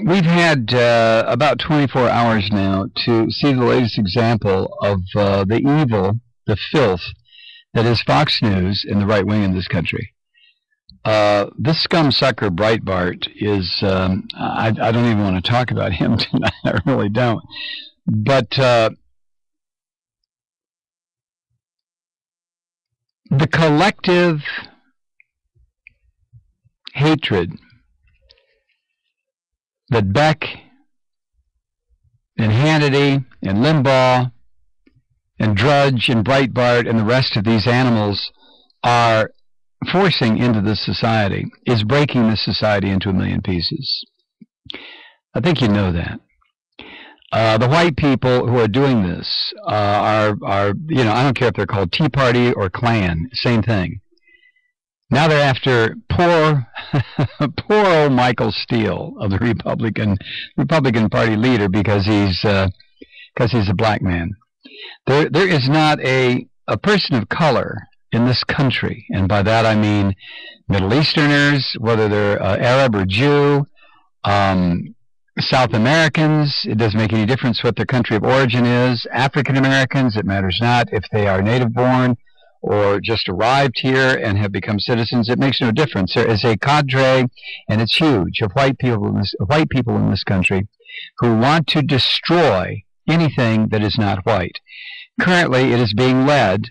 we've had about 24 hours now to see the latest example of the evil, the filth that is Fox News and the right wing in this country. This scum sucker Breitbart is, I don't even want to talk about him tonight. I really don't. But the collective hatred that Beck and Hannity and Limbaugh and Drudge and Breitbart and the rest of these animals are forcing into this society is breaking this society into a million pieces. I think you know that. The white people who are doing this are, you know, I don't care if they're called Tea Party or Klan, same thing. Now they're after poor old Michael Steele of the Republican Party leader because he's a black man. There is not a person of color in this country, and by that I mean Middle Easterners, whether they're Arab or Jew, South Americans, it doesn't make any difference what their country of origin is, African Americans, it matters not if they are native born or just arrived here and have become citizens, it makes no difference. There is a cadre, and it's huge, of white people in this country who want to destroy anything that is not white. Currently, it is being led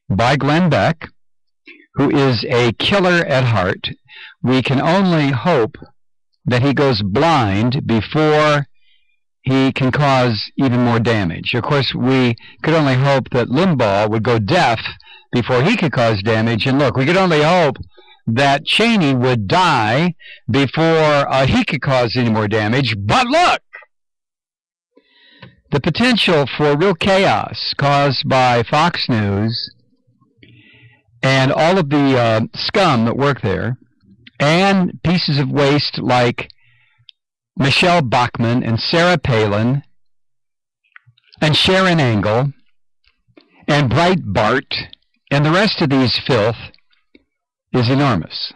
by Glenn Beck, who is a killer at heart. We can only hope that he goes blind before he can cause even more damage. Of course, we could only hope that Limbaugh would go deaf before he could cause damage. And look, we could only hope that Cheney would die before he could cause any more damage. But look, the potential for real chaos caused by Fox News and all of the scum that work there, and pieces of waste like Michelle Bachmann and Sarah Palin and Sharon Angle and Breitbart and the rest of these filth is enormous.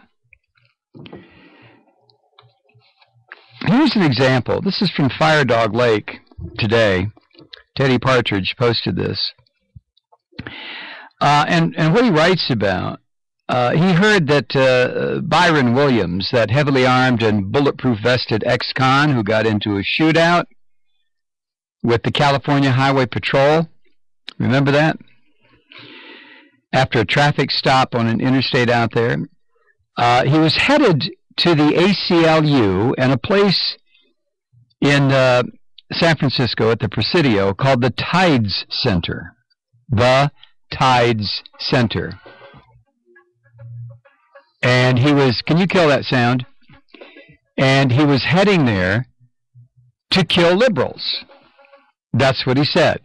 Here's an example. This is from Fire Dog Lake today. Teddy Partridge posted this. And what he writes about, he heard that Byron Williams, that heavily armed and bulletproof vested ex-con who got into a shootout with the California Highway Patrol, remember that? After a traffic stop on an interstate out there, he was headed to the ACLU and a place in San Francisco at the Presidio called the Tides Center. The Tides Center. And he was, can you kill that sound? And he was heading there to kill liberals. That's what he said.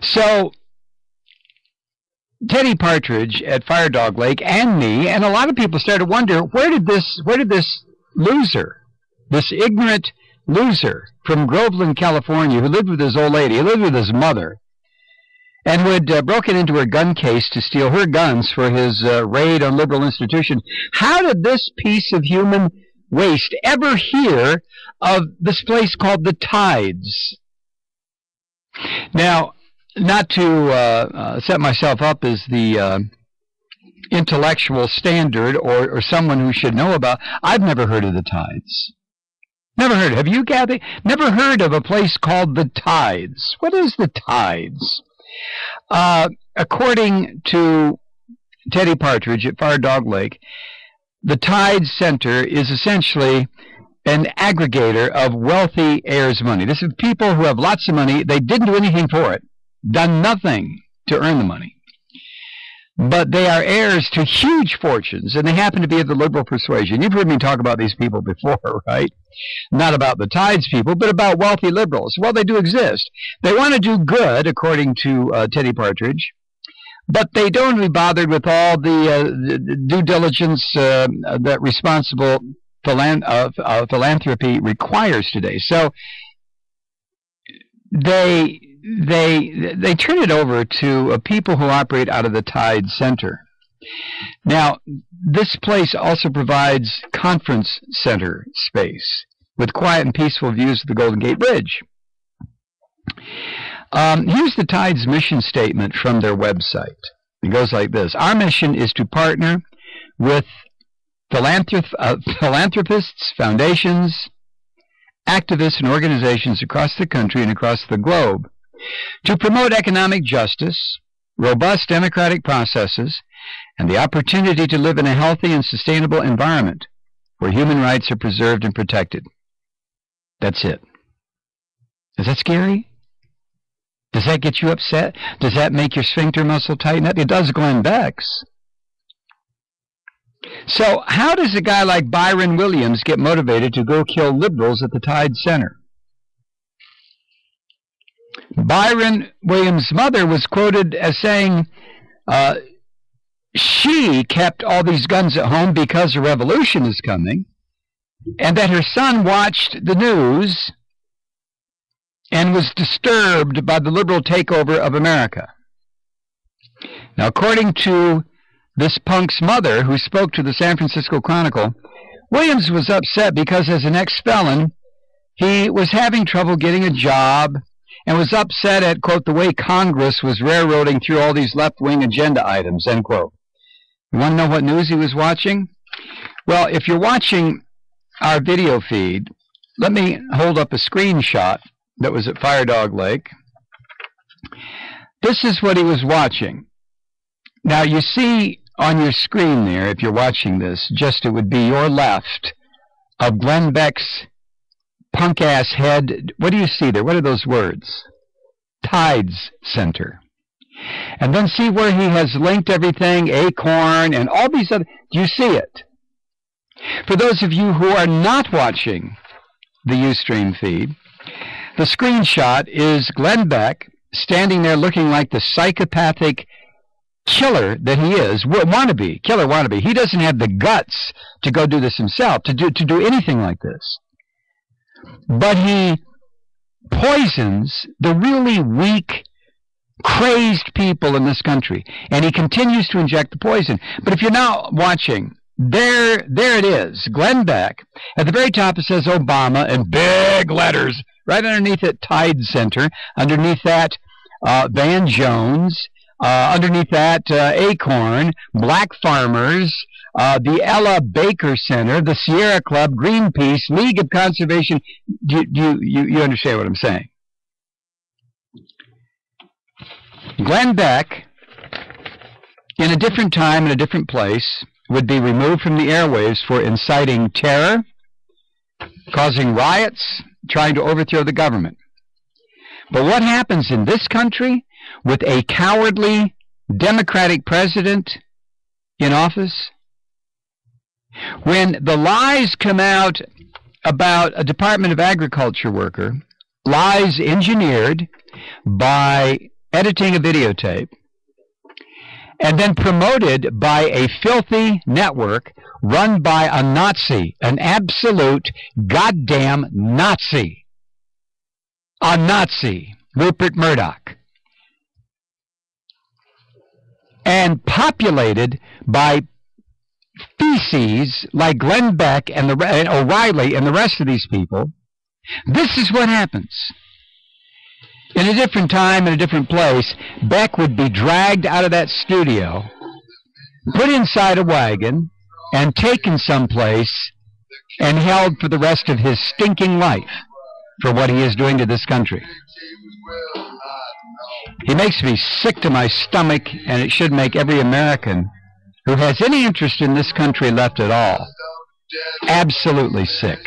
So, Teddy Partridge at Fire Dog Lake and me, and a lot of people started to wonder, where did this loser, this ignorant loser from Groveland, California, who lived with his old lady, he lived with his mother, and who had broken into her gun case to steal her guns for his raid on liberal institutions. How did this piece of human waste ever hear of this place called the Tides? Now, not to set myself up as the intellectual standard or someone who should know about, I've never heard of the Tides. Never heard. Have you, Kathy? Never heard of a place called the Tides. What is the Tides? According to Teddy Partridge at Fire Dog Lake, the Tides Center is essentially an aggregator of wealthy heirs' money. This is people who have lots of money. They didn't do anything for it, done nothing to earn the money. But they are heirs to huge fortunes, and they happen to be of the liberal persuasion. You've heard me talk about these people before, right? Not about the Tides people, but about wealthy liberals. Well, they do exist. They want to do good, according to Teddy Partridge, but they don't be bothered with all the due diligence that responsible philanthropy requires today. So they turn it over to people who operate out of the Tide Center. Now, this place also provides conference center space with quiet and peaceful views of the Golden Gate Bridge. Here's the Tide's mission statement from their website. It goes like this. Our mission is to partner with philanthropists, foundations, activists, and organizations across the country and across the globe to promote economic justice, robust democratic processes, and the opportunity to live in a healthy and sustainable environment where human rights are preserved and protected. That's it. Is that scary? Does that get you upset? Does that make your sphincter muscle tighten up? It does Glenn Beck's. So how does a guy like Byron Williams get motivated to go kill liberals at the Tide Center? Byron Williams' mother was quoted as saying she kept all these guns at home because a revolution is coming, and that her son watched the news and was disturbed by the liberal takeover of America. Now, according to this punk's mother, who spoke to the San Francisco Chronicle, Williams was upset because as an ex-felon, he was having trouble getting a job and was upset at, quote, the way Congress was railroading through all these left-wing agenda items, end quote. You want to know what news he was watching? Well, if you're watching our video feed, let me hold up a screenshot that was at Fire Dog Lake. This is what he was watching. Now, you see on your screen there, if you're watching this, just it would be your left of Glenn Beck's punk-ass head. What do you see there? What are those words? Tides Center. And then see where he has linked everything, Acorn, and all these other... Do you see it? For those of you who are not watching the Ustream feed, the screenshot is Glenn Beck standing there looking like the psychopathic killer that he is, wannabe, killer wannabe. He doesn't have the guts to go do this himself, to do anything like this. But he poisons the really weak, crazed people in this country, and he continues to inject the poison. But if you're now watching, there it is, Glenn Beck. At the very top it says Obama in big letters. Right underneath it, Tide Center. Underneath that, Van Jones. Underneath that, Acorn, Black Farmers, the Ella Baker Center, the Sierra Club, Greenpeace, League of Conservation. You understand what I'm saying? Glenn Beck, in a different time, in a different place, would be removed from the airwaves for inciting terror, causing riots, trying to overthrow the government. But what happens in this country with a cowardly Democratic president in office? When the lies come out about a Department of Agriculture worker, lies engineered by editing a videotape, and then promoted by a filthy network run by a Nazi, an absolute goddamn Nazi. A Nazi, Rupert Murdoch. And populated by feces like Glenn Beck and O'Reilly and the rest of these people, this is what happens. In a different time, in a different place, Beck would be dragged out of that studio, put inside a wagon, and taken someplace and held for the rest of his stinking life for what he is doing to this country. He makes me sick to my stomach, and it should make every American who has any interest in this country left at all absolutely sick.